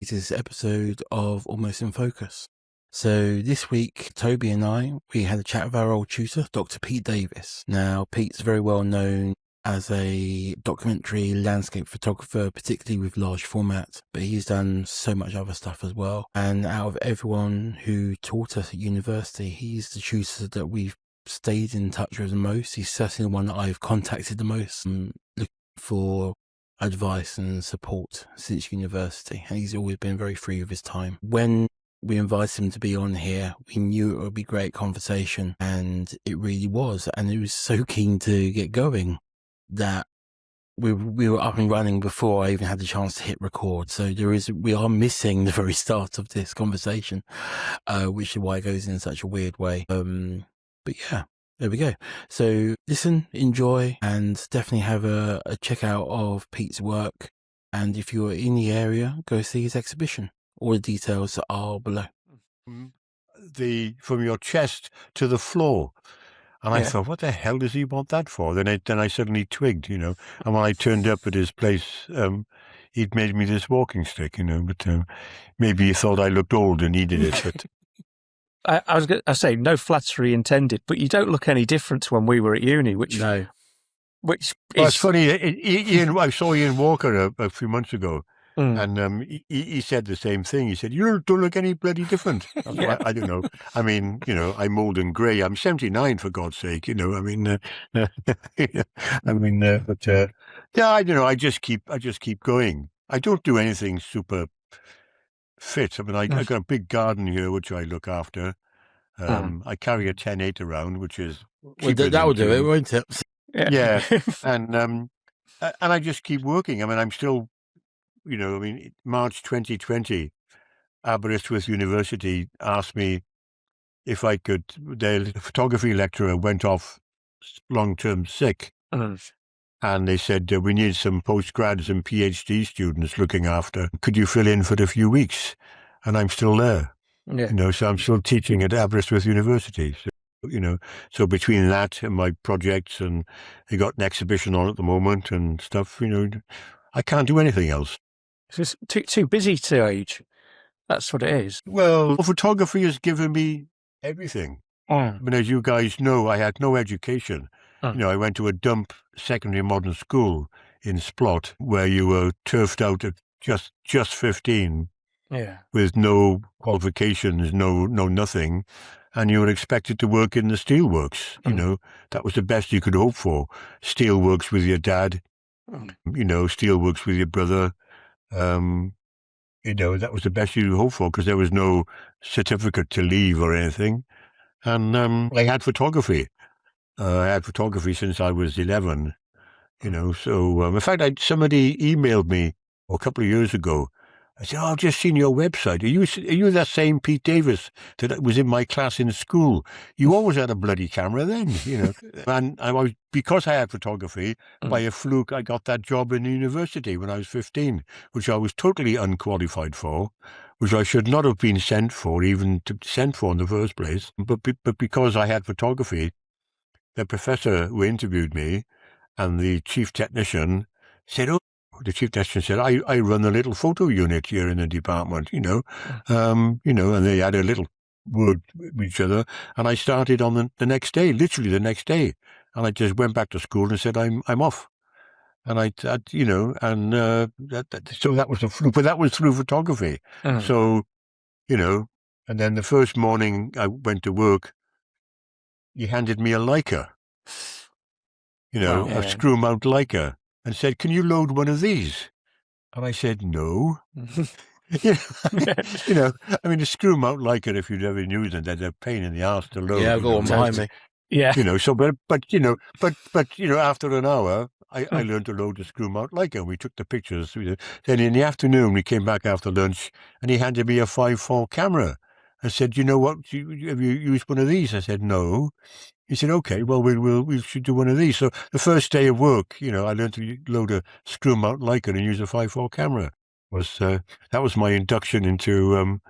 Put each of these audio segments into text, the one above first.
This is episode of Almost in Focus. So this week, Toby and I, we had a chat with our old tutor, Dr. Pete Davis. Now, Pete's very well known as a documentary landscape photographer, particularly with large format, but he's done so much other stuff as well. And out of everyone who taught us at university, he's the tutor that we've stayed in touch with the most. He's certainly the one that I've contacted the most, looking for advice and support since university, and he's always been very free with his time. When we invited him to be on here, we knew it would be great conversation, and it really was. And it was so keen to get going that we were up and running before I even had the chance to hit record. So we are missing the very start of this conversation, which is why it goes in such a weird way. But yeah, there we go. So listen, enjoy, and definitely have a check out of Pete's work. And if you're in the area, go see his exhibition. All the details are below. From your chest to the floor. And I thought, what the hell does he want that for? Then I suddenly twigged, And when I turned up at his place, he'd made me this walking stick, But maybe he thought I looked old and needed it. But I was going to say, no flattery intended, but you don't look any different to when we were at uni, well, it's funny. I saw Ian Walker a few months ago, and he said the same thing. He said, "You don't look any bloody different." I don't know. I mean, I'm old and grey. I'm 79, for God's sake. I just keep going. I don't do anything super fit. I mean, I got a big garden here which I look after. I carry a 10-8 around, which is that will do it, won't it? Yeah. And I just keep working. I mean, I'm still, March 2020, Aberystwyth University asked me if I could. Their photography lecturer went off long-term sick, and they said, we need some postgrads and PhD students looking after. Could you fill in for a few weeks? And I'm still there. Yeah. So I'm still teaching at Aberystwyth University. So between that and my projects, and they got an exhibition on at the moment and stuff, I can't do anything else. It's too busy to age. That's what it is. Well, photography has given me everything. I mean, as you guys know, I had no education. I went to a dump secondary modern school in Splot, where you were turfed out at just 15, with no qualifications, no nothing, and you were expected to work in the steelworks. That was the best you could hope for. Steelworks with your dad, steelworks with your brother. That was the best you could hope for, because there was no certificate to leave or anything. And I had photography. I had photography since I was 11, So, in fact, somebody emailed me a couple of years ago. I said, I've just seen your website. Are you that same Pete Davis that was in my class in school? You always had a bloody camera then, And because I had photography, by a fluke, I got that job in the university when I was 15, which I was totally unqualified for, which I should not have been sent for in the first place. But because I had photography, the professor who interviewed me and the chief technician said, the chief technician said, I run a little photo unit here in the department, and they had a little word with each other. And I started on the next day, literally the next day. And I just went back to school and said, I'm off. And so that was a fluke, but that was through photography. So, and then the first morning I went to work, he handed me a Leica, a screw-mount Leica, and said, "Can you load one of these?" And I said, "No." I mean, a screw-mount Leica, if you'd ever used them, they're a pain in the arse to load. Yeah, go on behind me. Yeah. So, but after an hour, I learned to load the screw-mount Leica. We took the pictures. Then in the afternoon, we came back after lunch, and he handed me a 5.4 camera. I said, "You know what? Have you used one of these?" I said, "No." He said, "Okay, well, we should do one of these." So the first day of work, I learned to load a screw-mount Leica and use a 5.4 camera. That was my induction into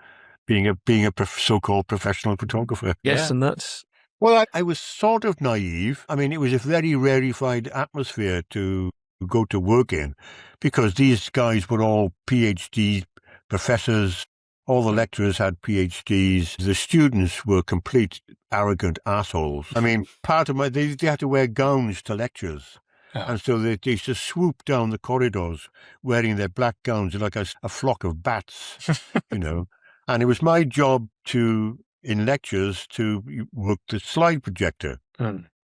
being a so-called professional photographer. Yes, and that's... Well, I was sort of naive. I mean, it was a very rarefied atmosphere to go to work in, because these guys were all PhD professors, all the lecturers had PhDs. The students were complete arrogant assholes. I mean, they had to wear gowns to lectures. Oh. And so they used to swoop down the corridors wearing their black gowns like a flock of bats, And it was my job in lectures to work the slide projector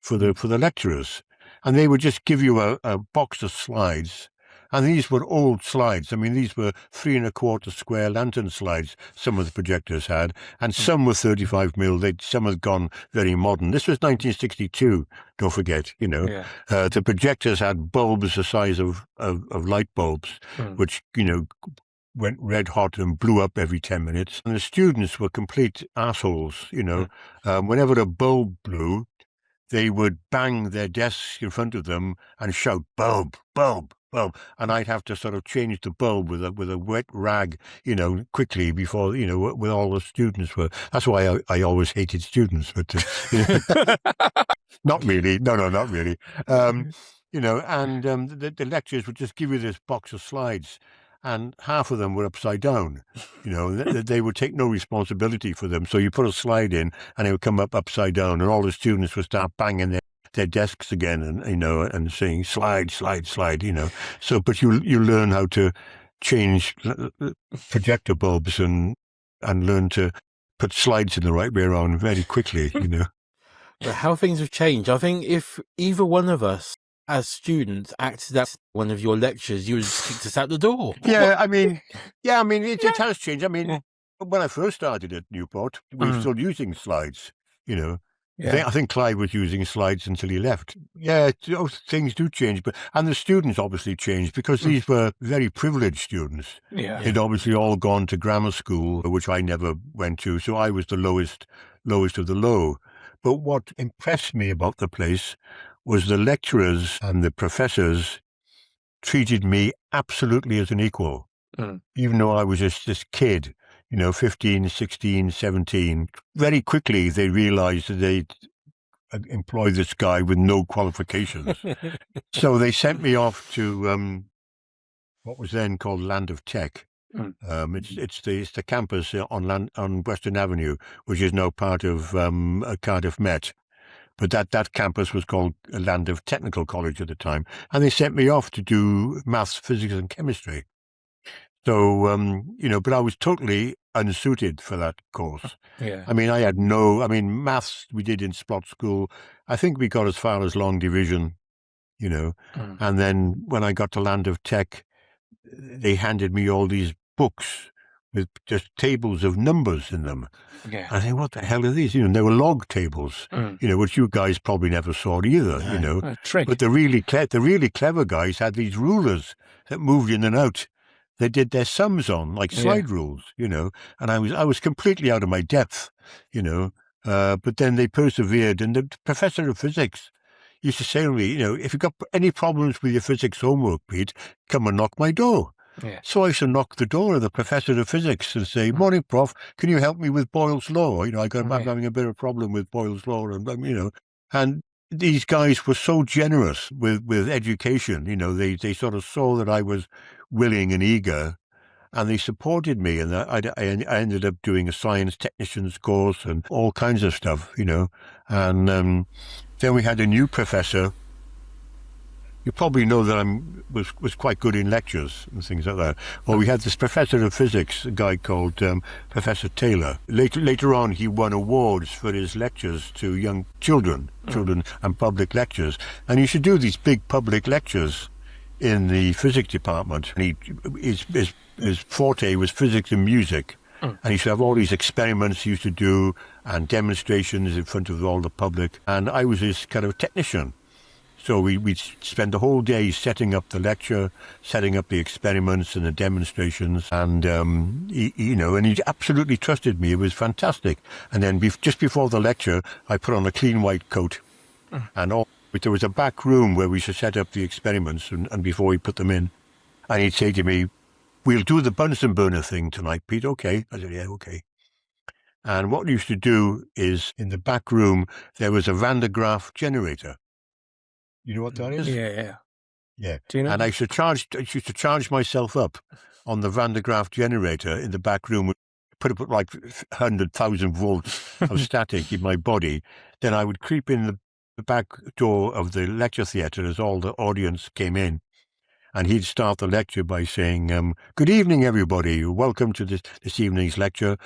for the lecturers. And they would just give you a box of slides. And these were old slides. I mean, these were 3 1/4 square lantern slides some of the projectors had, and some were 35 mil. Some had gone very modern. This was 1962, don't forget, The projectors had bulbs the size of light bulbs, which, went red hot and blew up every 10 minutes. And the students were complete assholes, Whenever a bulb blew, they would bang their desks in front of them and shout, "Bulb, bulb, bulb." And I'd have to sort of change the bulb with a wet rag, quickly before, with all the students were. That's why I always hated students, but, not really. No, not really. And the lecturers would just give you this box of slides, and half of them were upside down. They would take no responsibility for them. So you put a slide in, and it would come up upside down, and all the students would start banging their desks again, and and saying slide, slide, slide. So, but you learn how to change projector bulbs and learn to put slides in the right way around very quickly. But how things have changed. I think if either one of us as students acted at one of your lectures, you would just kick us out the door. Yeah, I mean, it has changed. I mean, when I first started at Newport, we were still using slides, I think Clive was using slides until he left. Yeah, things do change, and the students obviously changed because these were very privileged students. Yeah. They'd obviously all gone to grammar school, which I never went to, so I was the lowest of the low. But what impressed me about the place was the lecturers and the professors treated me absolutely as an equal, even though I was just this kid, 15, 16, 17. Very quickly, they realized that they'd employ this guy with no qualifications. So they sent me off to what was then called Land of Tech. It's the campus on Western Avenue, which is now part of Cardiff Met. But that campus was called Land of Technical College at the time. And they sent me off to do maths, physics, and chemistry. So, but I was totally unsuited for that course. Yeah. I mean, maths we did in Splot School. I think we got as far as long division, And then when I got to Land of Tech, they handed me all these books with just tables of numbers in them. Yeah. I think, what the hell are these? They were log tables, which you guys probably never saw either, A trick. But the really clever guys had these rulers that moved in and out. They did their sums on, like slide rules, and I was completely out of my depth, but then they persevered, and the professor of physics used to say to me, if you've got any problems with your physics homework, Pete, come and knock my door. Yeah. So I used to knock the door of the professor of physics and say, "Morning, Prof, can you help me with Boyle's Law? I'm having a bit of problem with Boyle's Law." And these guys were so generous with education. They sort of saw that I was willing and eager, and they supported me. And I ended up doing a science technician's course and all kinds of stuff, And then we had a new professor. You probably know that I was quite good in lectures and things like that. Well, we had this professor of physics, a guy called Professor Taylor. Later on, he won awards for his lectures to young children and public lectures. And he should do these big public lectures in the physics department. And his forte was physics and music. And he used to have all these experiments he used to do and demonstrations in front of all the public. And I was his kind of technician. So we'd spend the whole day setting up the lecture, setting up the experiments and the demonstrations, and he absolutely trusted me. It was fantastic. And then just before the lecture, I put on a clean white coat, and there was a back room where we should set up the experiments, and before we put them in, and he'd say to me, "We'll do the Bunsen burner thing tonight, Pete. Okay?" I said, "Yeah, okay." And what we used to do is, in the back room, there was a Van de Graaff generator. You know what that is? Yeah. Yeah. Do you know? And I used to charge myself up on the Van de Graaff generator in the back room, put up like 100,000 volts of static in my body, then I would creep in the back door of the lecture theatre as all the audience came in. And he'd start the lecture by saying, good evening, everybody. Welcome to this evening's lecture.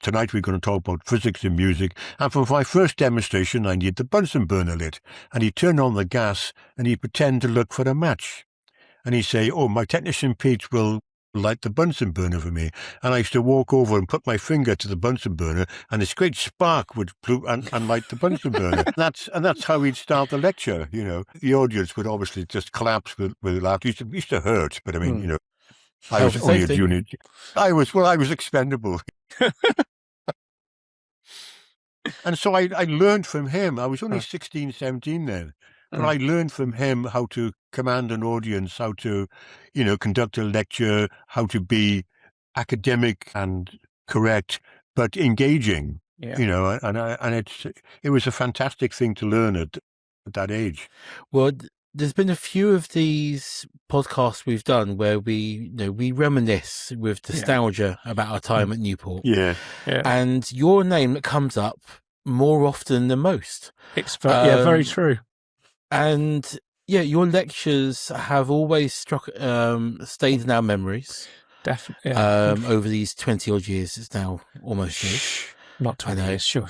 Tonight we're going to talk about physics and music. And for my first demonstration, I need the Bunsen burner lit. And he'd turn on the gas and he'd pretend to look for a match. And he'd say, oh, my technician Pete will light the Bunsen burner for me. And I used to walk over and put my finger to the Bunsen burner, and this great spark would blow and light the Bunsen burner. And that's how he'd start the lecture. The audience would obviously just collapse with laughter. It used to hurt, but I mean, I was only a junior. I was expendable. And so I learned from him. I was only 16, 17 then. But I learned from him how to command an audience, how to, conduct a lecture, how to be academic and correct, but engaging. Yeah. And it was a fantastic thing to learn at that age. Well, there's been a few of these podcasts we've done where we reminisce with nostalgia about our time at Newport. Yeah. And your name that comes up more often than most. It's very true. And your lectures have always stayed in our memories. Definitely. Over these 20 odd years, it's now almost years. Not 20 years, sure.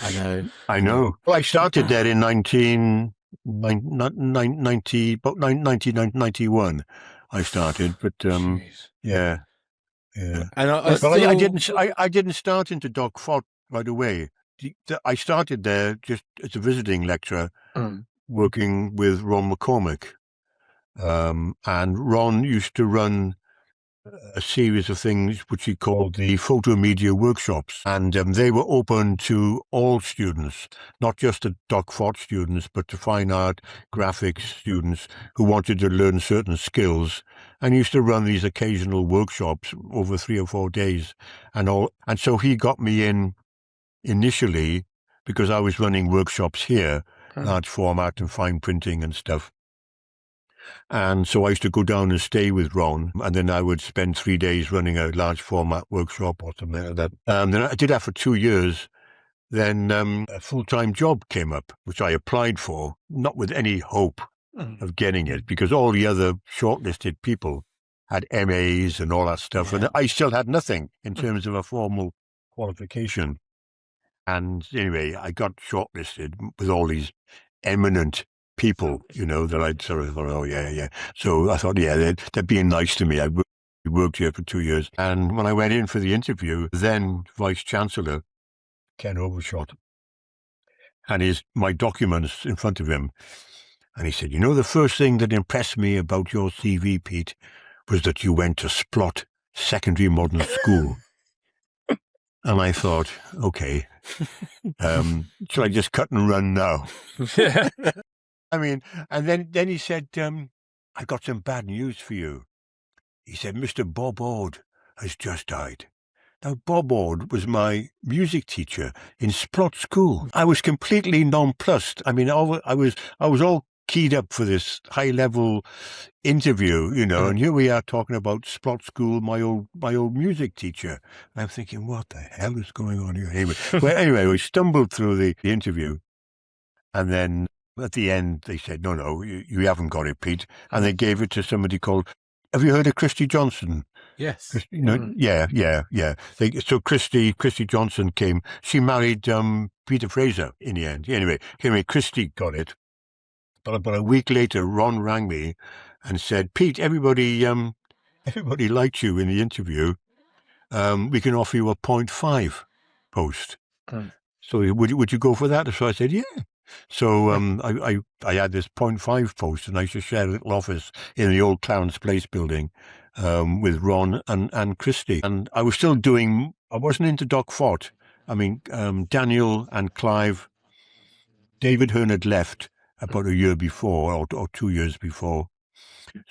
I know. Well, I started there in 1991. I started, but yeah. And I didn't start into Doc Fort right away. I started there just as a visiting lecturer, working with Ron McCormick. And Ron used to run a series of things which he called the photo media workshops. And they were open to all students, not just the Doc Fort students, but to fine art, graphics students who wanted to learn certain skills. And he used to run these occasional workshops over 3 or 4 days and all. And so he got me in initially because I was running workshops here, large format and fine printing and stuff. And so I used to go down and stay with Ron, and then I would spend 3 days running a large format workshop or something like that. Then I did that for 2 years. Then a full-time job came up, which I applied for, not with any hope of getting it, because all the other shortlisted people had MAs and all that stuff, and I still had nothing in terms of a formal qualification. And anyway, I got shortlisted with all these eminent people, that I'd sort of thought, oh, yeah. So I thought, they're being nice to me. I worked here for 2 years. And when I went in for the interview, then Vice-Chancellor Ken Overshot had my documents in front of him. And he said, the first thing that impressed me about your CV, Pete, was that you went to Splot Secondary Modern School. And I thought, okay, should I just cut and run now? I mean, and then he said, I got some bad news for you. He said, Mr. Bob Ord has just died. Now, Bob Ord was my music teacher in Splot School. I was completely nonplussed. I mean, I was all keyed up for this high-level interview, and here we are talking about Splot School, my old music teacher. And I'm thinking, what the hell is going on here? Anyway, we stumbled through the interview, and then at the end they said, no, you haven't got it, Pete. And they gave it to somebody called, have you heard of Christy Johnson? Yes. Yeah. So Christy Johnson came. She married Peter Fraser in the end. Anyway, Christy got it. But about a week later, Ron rang me and said, Pete, everybody liked you in the interview. We can offer you a 0.5 post. So would you go for that? So I said, yeah. So I had this 0.5 post, and I used to share a little office in the old Clarence Place building with Ron and Christy. And I was still I wasn't into Doc Fort. I mean, Daniel and Clive, David Hearn had left about a year before or 2 years before.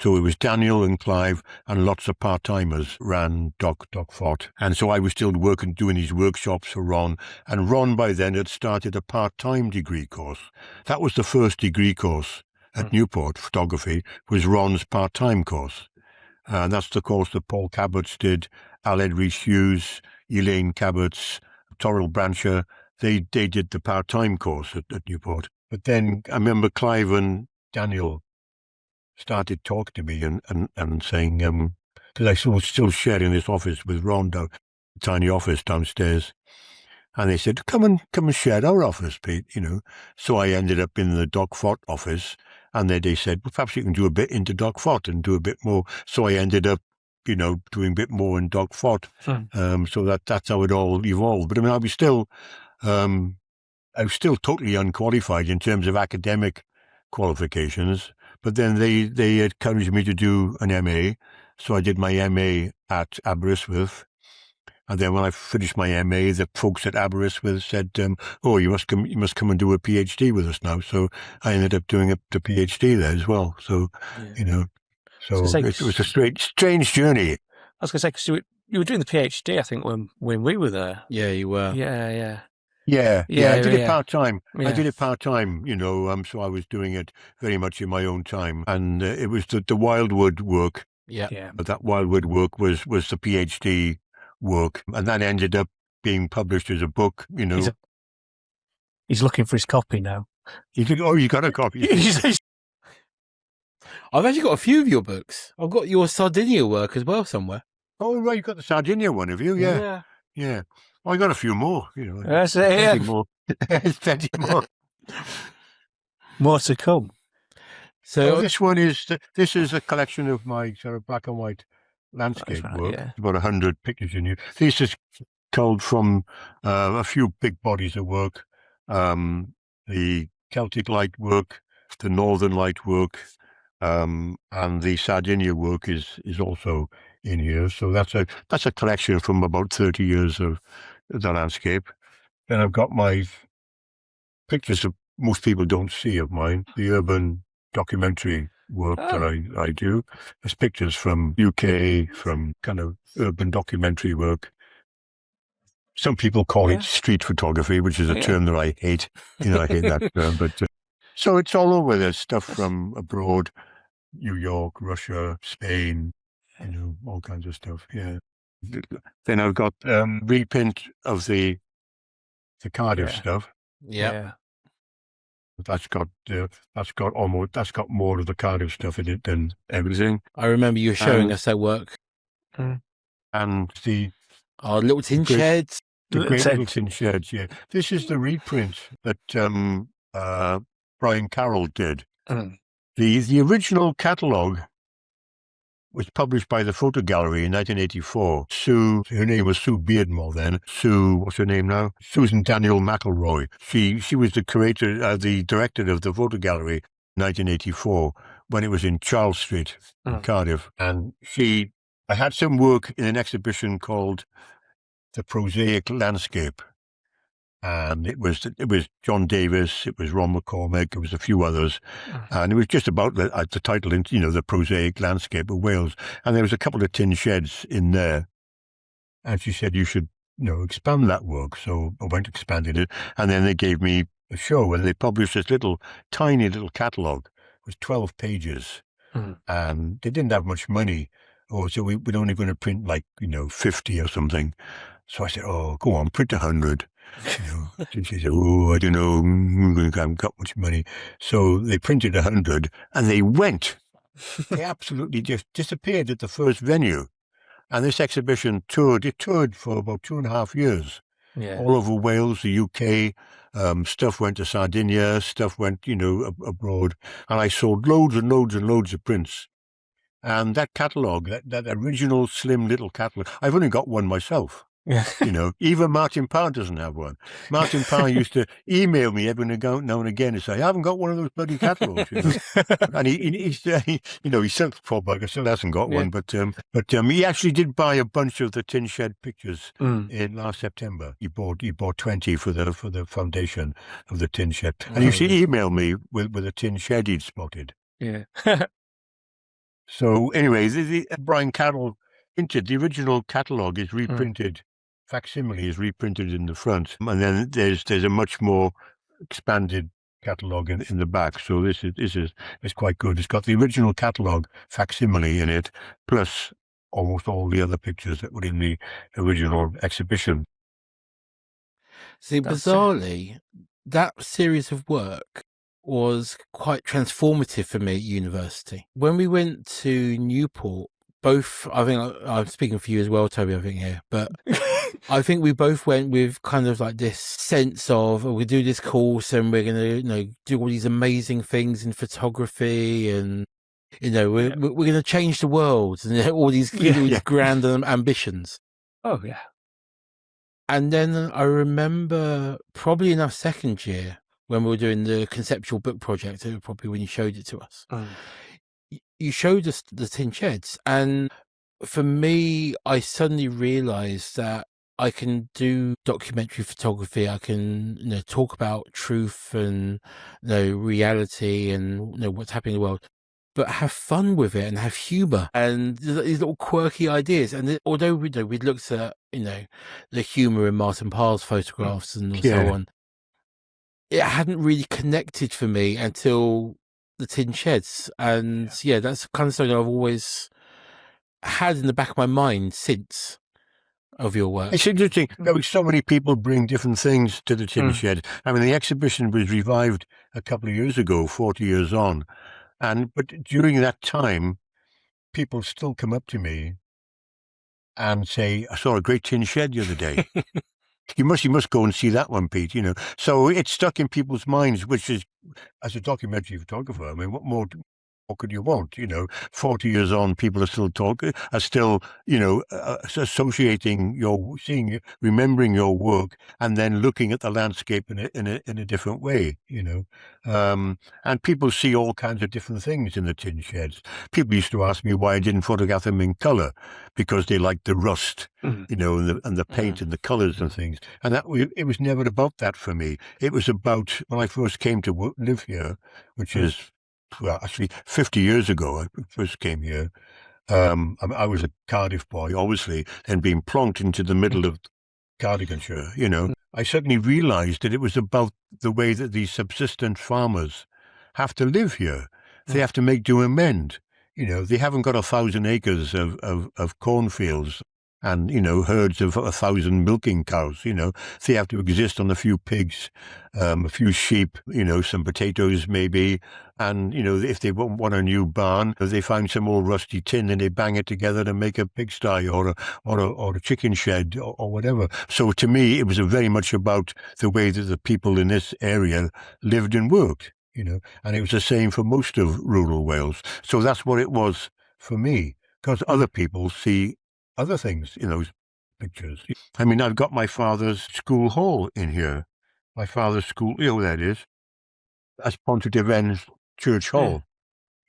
So it was Daniel and Clive and lots of part-timers ran Doc Fort. And so I was still doing these workshops for Ron. And Ron by then had started a part-time degree course. That was the first degree course at Newport, photography, was Ron's part-time course. And that's the course that Paul Cabot's did, Aled Rees-Hughes, Elaine Cabot's, Torrell Brancher. They did the part-time course at Newport. But then I remember Clive and Daniel started talking to me and saying, because I was still sharing this office with Ron, a tiny office downstairs. And they said, come and share our office, Pete, So I ended up in the Doc Fort office, and then they said, well, perhaps you can do a bit into Doc Fort and do a bit more. So I ended up, doing a bit more in Doc Fort. So that's how it all evolved. But I mean, I was still totally unqualified in terms of academic qualifications. But then they encouraged me to do an MA. So I did my MA at Aberystwyth. And then when I finished my MA, the folks at Aberystwyth said, "Oh, you must come and do a PhD with us now." So I ended up doing the PhD there as well. So, it was a strange journey. I was going to say, because you were doing the PhD, I think, when we were there. Yeah, you were. Yeah. I did it part-time. Yeah. I did it part-time, so I was doing it very much in my own time. And it was the Wildwood work. Yeah. But that Wildwood work was the PhD work, and that ended up being published as a book. He's looking for his copy now. You got a copy. I've actually got a few of your books. I've got your Sardinia work as well somewhere. Oh, right, you got the Sardinia one, have you? Yeah. Well, I got a few more. That's it. Yeah. More. There's plenty more. More to come. So this is a collection of my sort of black and white landscape work. Yeah. About 100 pictures in here. This is culled from a few big bodies of work. The Celtic light work, the Northern light work, and the Sardinia work is also in here. So that's a collection from about 30 years of the landscape. Then I've got my pictures that most people don't see of mine, the urban documentary work that I do. There's pictures from UK, from kind of urban documentary work. Some people call it street photography, which is a term that I hate. I hate that term. But so it's all over. There's stuff from abroad, New York, Russia, Spain, all kinds of stuff. Yeah. Then I've got reprint of the Cardiff stuff. Yeah. That's got more of the Cardiff stuff in it than everything. I remember you showing us that work. And the little tin sheds. The great little tin sheds, yeah. This is the reprint that Brian Carroll did. The original catalogue was published by the Photo Gallery in 1984. Her name was Sue Beardmore then. What's her name now? Susan Daniel McElroy. She was the director of the Photo Gallery in 1984 when it was in Charles Street in Cardiff. And I had some work in an exhibition called The Prosaic Landscape. And it was John Davis, it was Ron McCormick, it was a few others, and it was just about the title, The Prosaic Landscape of Wales. And there was a couple of tin sheds in there, and she said you should, expand that work. So I went expanding it, and then they gave me a show where they published this tiny little catalogue. It was 12 pages, and they didn't have much money. So we're only going to print 50 or something. So I said, oh, go on, print 100. She said, oh, I don't know, I haven't got much money. So they printed 100 and they went. They absolutely just disappeared at the first venue. And this exhibition toured for about 2.5 years. Yeah. All over Wales, the UK, stuff went to Sardinia, stuff went, abroad. And I sold loads and loads and loads of prints. And that catalogue, that original slim little catalogue, I've only got one myself. Yeah. Even Martin Parr doesn't have one. Martin Parr used to email me every now and again and say, I haven't got one of those bloody catalogues. And he still, poor bugger, still hasn't got one. But he actually did buy a bunch of the tin shed pictures in last September. He bought 20 for the foundation of the tin shed. And he used to email me with a tin shed he'd spotted. Yeah. So anyway, the Brian Carroll printed, the original catalogue is reprinted. Facsimile is reprinted in the front, and then there's a much more expanded catalogue in the back. So this is quite good. It's got the original catalogue facsimile in it, plus almost all the other pictures that were in the original exhibition. See, bizarrely, that series of work was quite transformative for me at university. When we went to Newport, both, I think I'm speaking for you as well, Toby, I think here, but I think we both went with kind of like this sense of, we do this course and we're going to, do all these amazing things in photography and, we're going to change the world and all these grand ambitions. Oh, yeah. And then I remember probably in our second year when we were doing the conceptual book project, probably when you showed it to us, you showed us the tin sheds. And for me, I suddenly realized that I can do documentary photography. I can talk about truth and reality and what's happening in the world, but have fun with it and have humor and these little quirky ideas. And although we'd looked at the humor in Martin Parr's photographs and so on, it hadn't really connected for me until the tin sheds. And that's kind of something I've always had in the back of my mind since of your work. It's interesting. So many people bring different things to the tin shed. I mean, the exhibition was revived a couple of years ago, 40 years on. But during that time, people still come up to me and say, I saw a great tin shed the other day. You must go and see that one, Pete, So it's stuck in people's minds, which is, as a documentary photographer, I mean, what more could you want? 40 years on, people are still associating remembering your work, and then looking at the landscape in a different way. And people see all kinds of different things in the tin sheds. People used to ask me why I didn't photograph them in color, because they liked the rust, and the paint and the colors and things. And it was never about that for me. It was about when I first came to live here, which is. Well, actually, 50 years ago, I first came here. I was a Cardiff boy, obviously, and being plonked into the middle of Cardiganshire, I suddenly realized that it was about the way that these subsistence farmers have to live here. They have to make do and mend. They haven't got 1,000 acres of cornfields and, herds of 1,000 milking cows. They have to exist on a few pigs, a few sheep, some potatoes maybe. And, if they want a new barn, they find some old rusty tin and they bang it together to make a pigsty or a chicken shed or whatever. So to me, it was very much about the way that the people in this area lived and worked, and it was the same for most of rural Wales. So that's what it was for me, because other people see other things in those pictures. I mean, I've got my father's school hall in here. My father's school, that is. That's Pontardaven's Church Hall.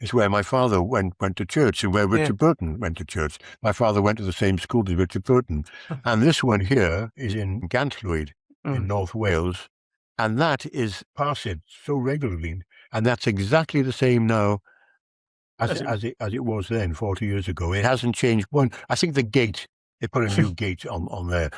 It's where my father went to church, and where Richard Burton went to church. My father went to the same school as Richard Burton. And this one here is in Gantlwyd in North Wales. And that is passed so regularly. And that's exactly the same now as it was then, 40 years ago. It hasn't changed one. I think the gate, they put a new gate on there.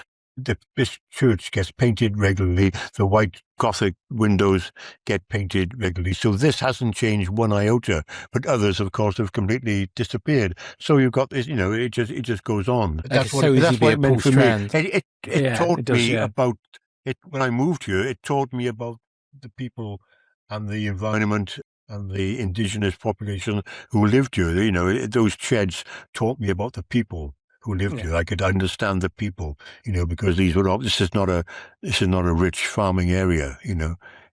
This church gets painted regularly. The white Gothic windows get painted regularly. So this hasn't changed one iota. But others, of course, have completely disappeared. So you've got this, it just goes on. That's what it meant for me. It taught me about it when I moved here. It taught me about the people and the environment and the indigenous population who lived here. Those sheds taught me about the people who lived here. I could understand the people, because this is not a rich farming area,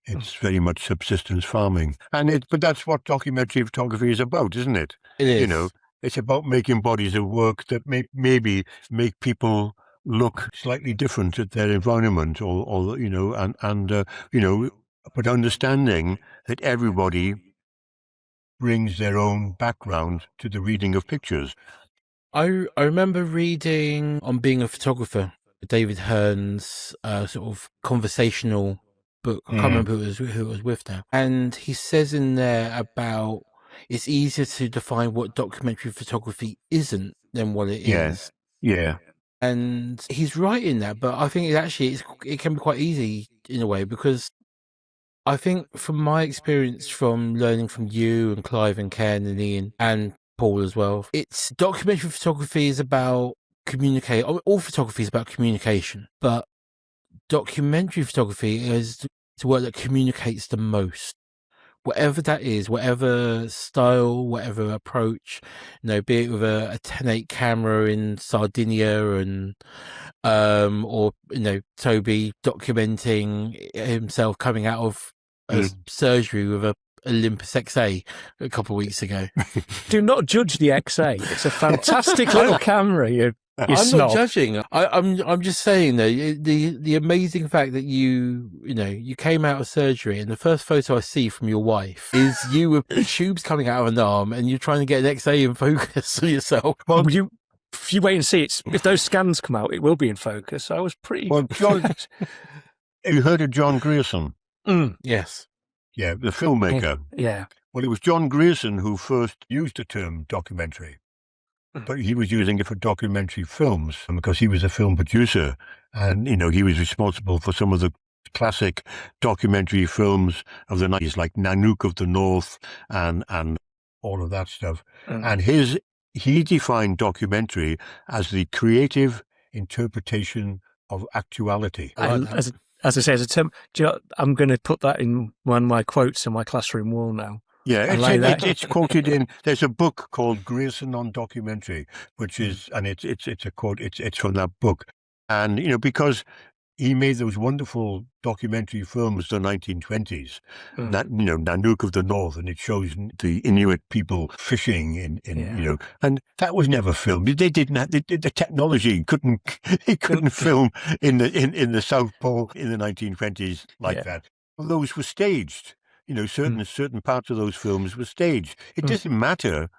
It's very much subsistence farming. But that's what documentary photography is about, isn't it? It is. It's about making bodies of work that maybe make people look slightly different at their environment but understanding that everybody brings their own background to the reading of pictures. I remember reading on being a photographer, David Hearn's sort of conversational book. I can't remember who it was with now. And he says in there about it's easier to define what documentary photography isn't than what it is. Yeah. And he's right in that, but I think it can be quite easy in a way, because I think from my experience from learning from you and Clive and Ken and Ian and Paul as well, it's documentary photography is about communicate. All photography is about communication, but documentary photography is the work that communicates the most. Whatever that is, whatever style, whatever approach, be it with a 10-8 camera in Sardinia and or Toby documenting himself coming out of surgery with a Olympus XA a couple of weeks ago. Do not judge the XA. It's a fantastic little camera. I'm not judging. I'm just saying though, the amazing fact that you came out of surgery and the first photo I see from your wife is you with tubes coming out of an arm and you're trying to get an XA in focus for yourself. Well, if you wait and see, if those scans come out, it will be in focus. I was pretty. Well, John, have you heard of John Grierson? Yes. Yeah, the filmmaker. Yeah. Well, it was John Grierson who first used the term documentary. But he was using it for documentary films because he was a film producer and, he was responsible for some of the classic documentary films of the 90s, like Nanook of the North and all of that stuff. And he defined documentary as the creative interpretation of actuality. As I say, as a term, I'm going to put that in one of my quotes on my classroom wall now. Yeah, it's quoted in. There's a book called Grierson on Documentary, which is, and it's a quote. It's from that book, and because he made those wonderful documentary films in the 1920s, that Nanook of the North, and it shows the Inuit people fishing in and that was never filmed. They didn't have the technology couldn't film in the South Pole in the 1920s like that. Well, those were staged. Certain parts of those films were staged. It doesn't matter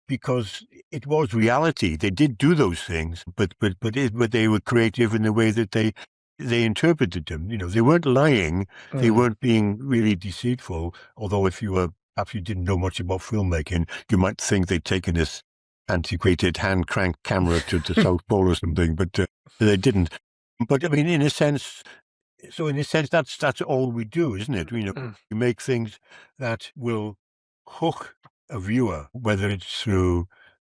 because it was reality. They did do those things, but they were creative in the way that they interpreted them. They weren't lying. They weren't being really deceitful. Although if you perhaps you didn't know much about filmmaking, you might think they'd taken this antiquated hand crank camera to the South Pole or something, but they didn't. But I mean, in a sense, that's all we do, isn't it? We make things that will hook a viewer, whether it's through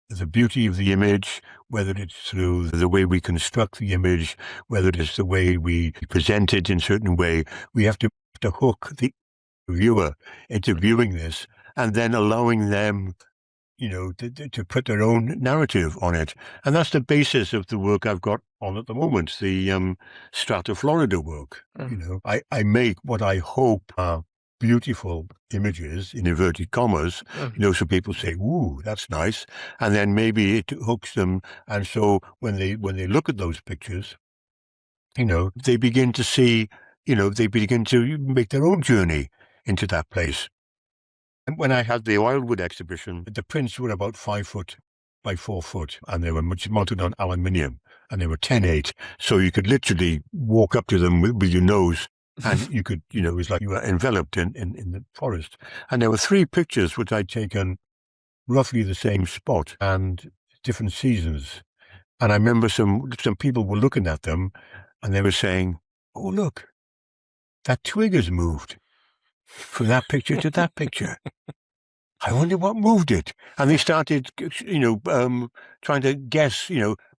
the beauty of the image, whether it's through the way we construct the image, whether it's the way we present it in a certain way. We have to hook the viewer into viewing this and then allowing them to put their own narrative on it. And that's the basis of the work I've got on at the moment, the Strata Florida work. I make what I hope are beautiful images, in inverted commas, so people say, ooh, that's nice. And then maybe it hooks them. And so when they look at those pictures, they begin to see, they begin to make their own journey into that place. And when I had the Wildwood exhibition, the prints were about 5 foot by 4 foot, and they were mounted on aluminium, and they were 10-8. So you could literally walk up to them with your nose, and you could, it was like you were enveloped in the forest. And there were 3 pictures which I'd taken roughly the same spot and different seasons. And I remember some people were looking at them, and they were saying, oh, look, that twig has moved from that picture to that picture. I wonder what moved it. And they started, trying to guess,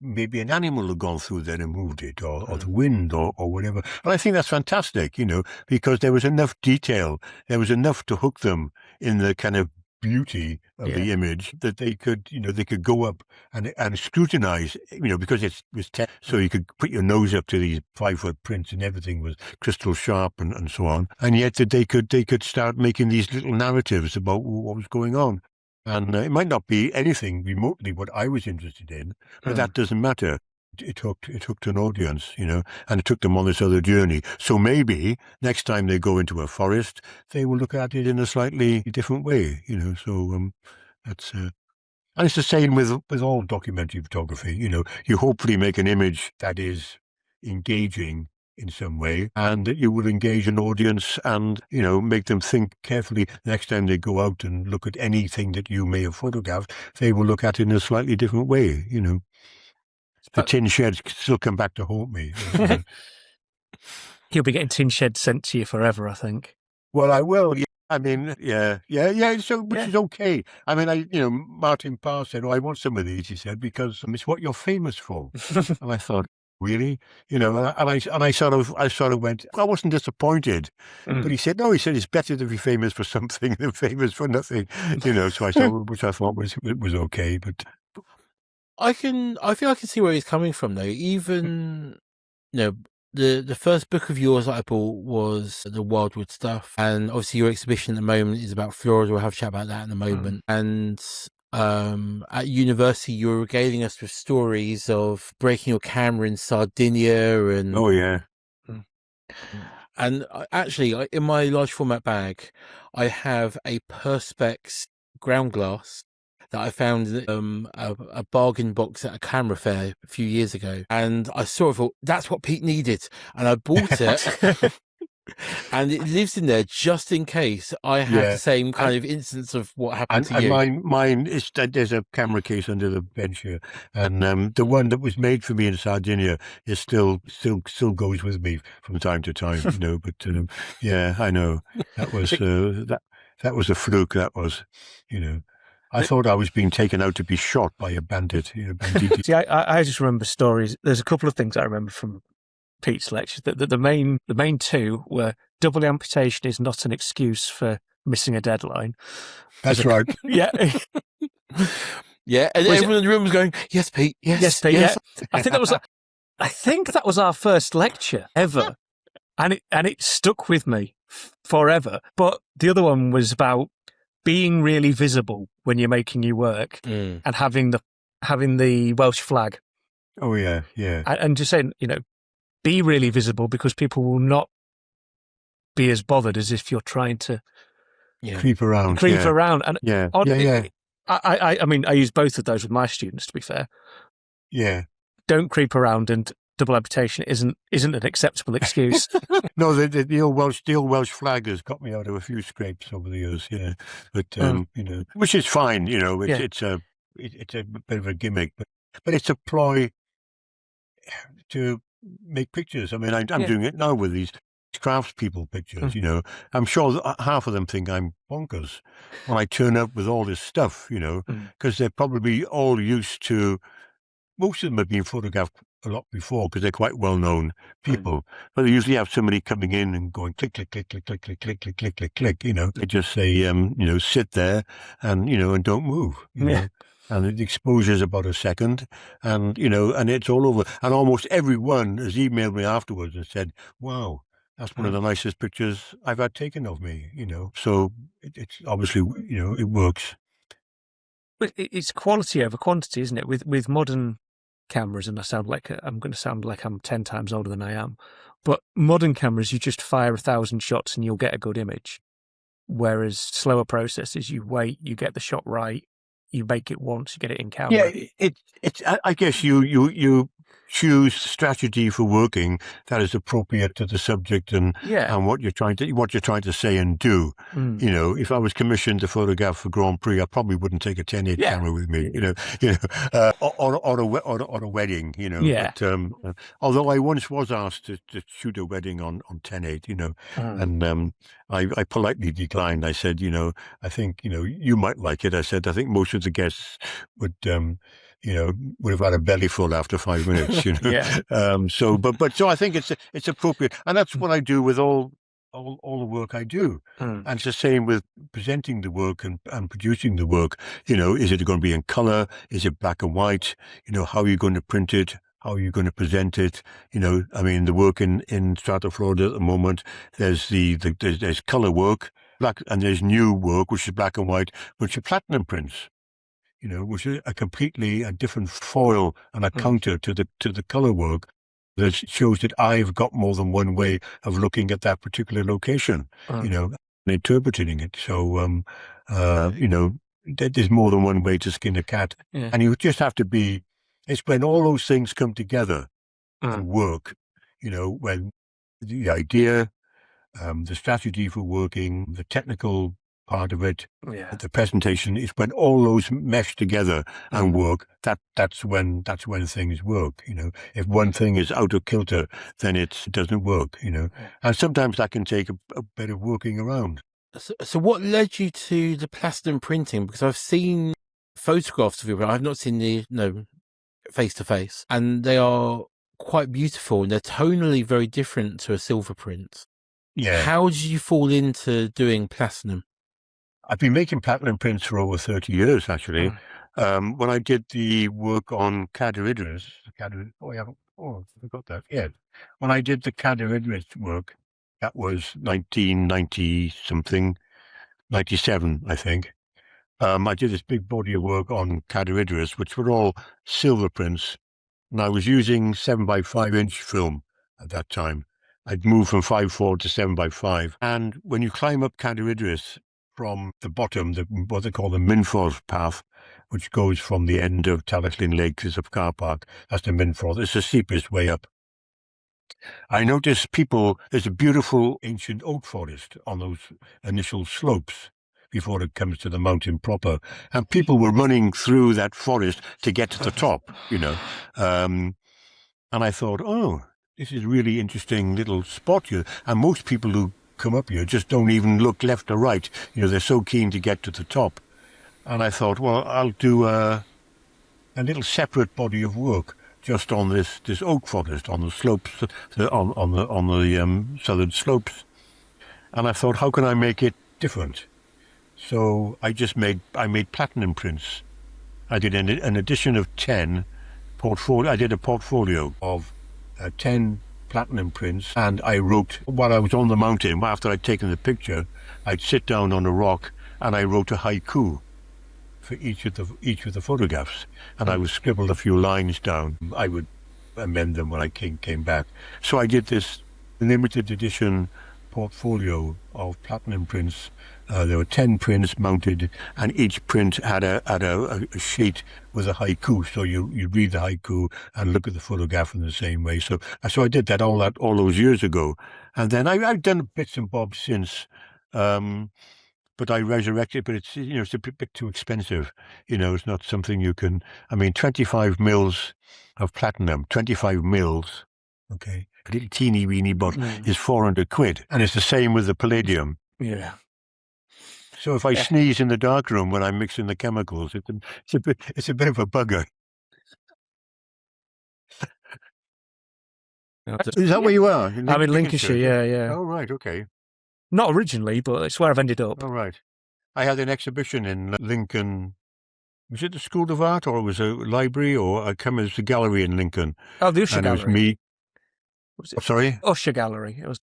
maybe an animal had gone through there and moved it, or the wind, or whatever. And I think that's fantastic, because there was enough detail, there was enough to hook them in the kind of beauty of the image that they could go up and scrutinize, because it was so you could put your nose up to these 5 foot prints and everything was crystal sharp and so on. And yet that they could start making these little narratives about what was going on. And it might not be anything remotely what I was interested in, but that doesn't matter. It hooked an audience, and it took them on this other journey. So maybe next time they go into a forest, they will look at it in a slightly different way, So that's and it's the same with all documentary photography. You hopefully make an image that is engaging in some way, and that you will engage an audience and make them think carefully. Next time they go out and look at anything that you may have photographed, they will look at it in a slightly different way. The tin sheds still come back to haunt me. He'll be getting tin sheds sent to you forever, I think. Well, I will. Yeah. I mean, yeah. So, which Yeah. is okay. I mean, Martin Parr said, "Oh, I want some of these." He said, "Because it's what you're famous for." And I thought, really, and I sort of went. I wasn't disappointed, but he said, "No." He said, "It's better to be famous for something than famous for nothing." So I thought, which I thought was okay, but I think I can see where he's coming from though. Even the first book of yours that I bought was the Wildwood stuff, and obviously your exhibition at the moment is about Florida. We'll have a chat about that in a moment. And at university, you were regaling us with stories of breaking your camera in Sardinia, and oh yeah, and actually, in my large format bag, I have a Perspex ground glass that I found a bargain box at a camera fair a few years ago, and I sort of thought that's what Pete needed, and I bought it. And it lives in there just in case I have yeah. the same kind of instance of what happened to And you. mine is that there's a camera case under the bench here, and the one that was made for me in Sardinia is still goes with me from time to time, But yeah, I know that was that was a fluke. That was, I thought I was being taken out to be shot by a bandit. Banditi. See, I just remember stories. There's a couple of things I remember from Pete's lecture. That the main two were double amputation is not an excuse for missing a deadline. That's right. Yeah. Yeah, and everyone in the room was going, "Yes, Pete. Yes, Pete. yes." Yeah. I think that was our first lecture ever, and it stuck with me forever. But the other one was about being really visible when you're making your work and having the Welsh flag. Oh yeah, yeah. And just saying, be really visible because people will not be as bothered as if you're trying to creep around. And yeah. I mean, I use both of those with my students, to be fair. Yeah. Don't creep around, and double amputation isn't an acceptable excuse. No, the old Welsh flag has got me out of a few scrapes over the years. Yeah, but which is fine. It's a bit of a gimmick, but it's a ploy to make pictures. I memean, I'm doing it now with these craftspeople pictures. I'm sure that half of them think I'm bonkers when I turn up with all this stuff. Because they're probably all used to. Most of them have been photographed a lot before because they're quite well-known people. But they usually have somebody coming in and going click, click, click, click, click, click, click, click, click, click, click. They just say, sit there and and don't move. And the exposure is about a second, and and it's all over. And almost everyone has emailed me afterwards and said, "Wow, that's one of the nicest pictures I've had taken of me." So it's obviously it works. But it's quality over quantity, isn't it? With modern cameras, and I'm going to sound like I'm 10 times older than I am, but modern cameras, you just fire 1,000 shots and you'll get a good image. Whereas slower processes, you wait, you get the shot right, you make it once, you get it in camera. Yeah, it's. I guess you choose strategy for working that is appropriate to the subject and what you're trying to say and do. If I was commissioned to photograph for Grand Prix, I probably wouldn't take a 10-8 camera with me. On a wedding. But, although I once was asked to shoot a wedding on 10-8, and I politely declined. I said, I think you might like it. I said, I think most of the guests would would have had a belly full after 5 minutes, So I think it's appropriate, and that's what I do with all the work I do, and it's the same with presenting the work and producing the work. Is it going to be in color? Is it black and white? How are you going to print it? How are you going to present it? I mean, the work in Strata Florida at the moment, there's there's color work, black, and there's new work which is black and white, which are platinum prints. Which is a completely different foil and a counter to the color work that shows that I've got more than one way of looking at that particular location, and interpreting it. So, there's more than one way to skin a cat, and you just have to be. It's when all those things come together and work, when the idea, the strategy for working, the technical part of it. Yeah. The presentation is when all those mesh together and work. That's when things work. If one thing is out of kilter, then it doesn't work. And sometimes that can take a bit of working around. So what led you to the platinum printing? Because I've seen photographs of you, but I've not seen the face to face, and they are quite beautiful and they're tonally very different to a silver print. Yeah. How did you fall into doing platinum? I've been making platinum prints for over 30 years, actually. When I did the work on Cardiff, I forgot that. Yeah. When I did the Cardiff work, that was 1990-something, 97, I think. I did this big body of work on Cardiff, which were all silver prints, and I was using 7x5-inch film at that time. I'd moved from 5.4 to 7x5. And when you climb up Cardiff from the bottom, what they call the Minffordd path, which goes from the end of Taliesin Lake, there's a car park, that's the Minffordd. It's the steepest way up. I noticed there's a beautiful ancient oak forest on those initial slopes before it comes to the mountain proper. And people were running through that forest to get to the top, And I thought, this is a really interesting little spot here. And most people who come up here just don't even look left or right. They're so keen to get to the top. And I thought, well, I'll do a little separate body of work just on this oak forest, on the slopes, on the southern slopes. And I thought, how can I make it different? So I made platinum prints. I did an edition of 10 portfolio. I did a portfolio of 10 platinum prints, and I wrote, while I was on the mountain, after I'd taken the picture, I'd sit down on a rock and I wrote a haiku for each of the photographs, and I would scribble a few lines down. I would amend them when I came back. So I did this limited edition portfolio of platinum prints. There were 10 prints mounted, and each print had a sheet with a haiku. So you read the haiku and look at the photograph in the same way. So I did that all those years ago, and then I've done bits and bobs since. But I resurrected. But it's a bit too expensive. It's not something you can. 25 mils of platinum, 25 mils. Okay, a little teeny weeny bottle is 400 quid, and it's the same with the palladium. Yeah. So if I sneeze in the dark room when I'm mixing the chemicals, it's a bit of a bugger. Is that where you are? I'm in Lincolnshire, yeah. Oh, right, okay. Not originally, but it's where I've ended up. Oh, right. I had an exhibition in Lincoln. Was it the School of Art, or it was a library, or I come as a gallery in Lincoln? Oh, the Usher and Gallery. It was me. Was it? Sorry? Usher Gallery. It was.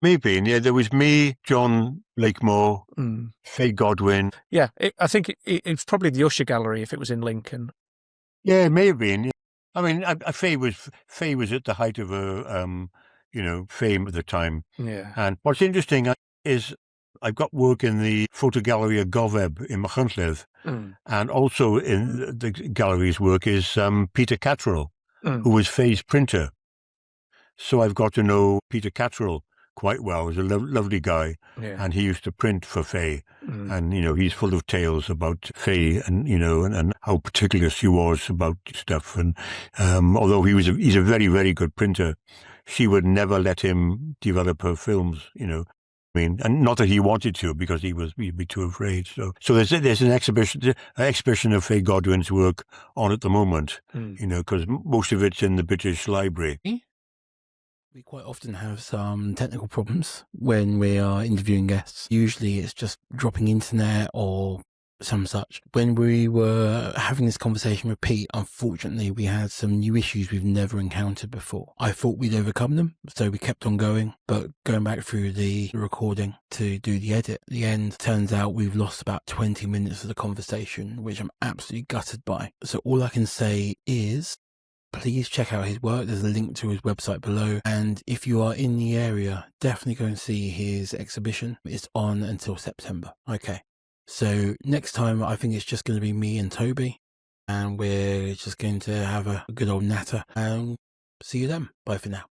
Maybe, and yeah, there was me, John Lakemore, Faye Godwin. Yeah, I think it's probably the Usher Gallery if it was in Lincoln. Yeah, it may have been. Yeah. Faye was at the height of her, fame at the time. Yeah. And what's interesting is I've got work in the Photo Gallery of Gofeb in Machynlleth, and also in the gallery's work is Peter Cattrall, who was Faye's printer. So I've got to know Peter Cattrall quite well. He was a lovely guy, and he used to print for Faye. And he's full of tales about Faye, and and how particular she was about stuff. And although he's a very, very good printer, she would never let him develop her films. And not that he wanted to, because he'd be too afraid. So there's an exhibition of Faye Godwin's work on at the moment. Because most of it's in the British Library. We quite often have some technical problems when we are interviewing guests. Usually it's just dropping internet or some such. When we were having this conversation with Pete, unfortunately, we had some new issues we've never encountered before. I thought we'd overcome them, so we kept on going. But going back through the recording to do the edit, at the end, turns out we've lost about 20 minutes of the conversation, which I'm absolutely gutted by. So all I can say is, please check out his work. There's a link to his website below. And if you are in the area, definitely go and see his exhibition. It's on until September. Okay. So next time, I think it's just going to be me and Toby. And we're just going to have a good old natter. And see you then. Bye for now.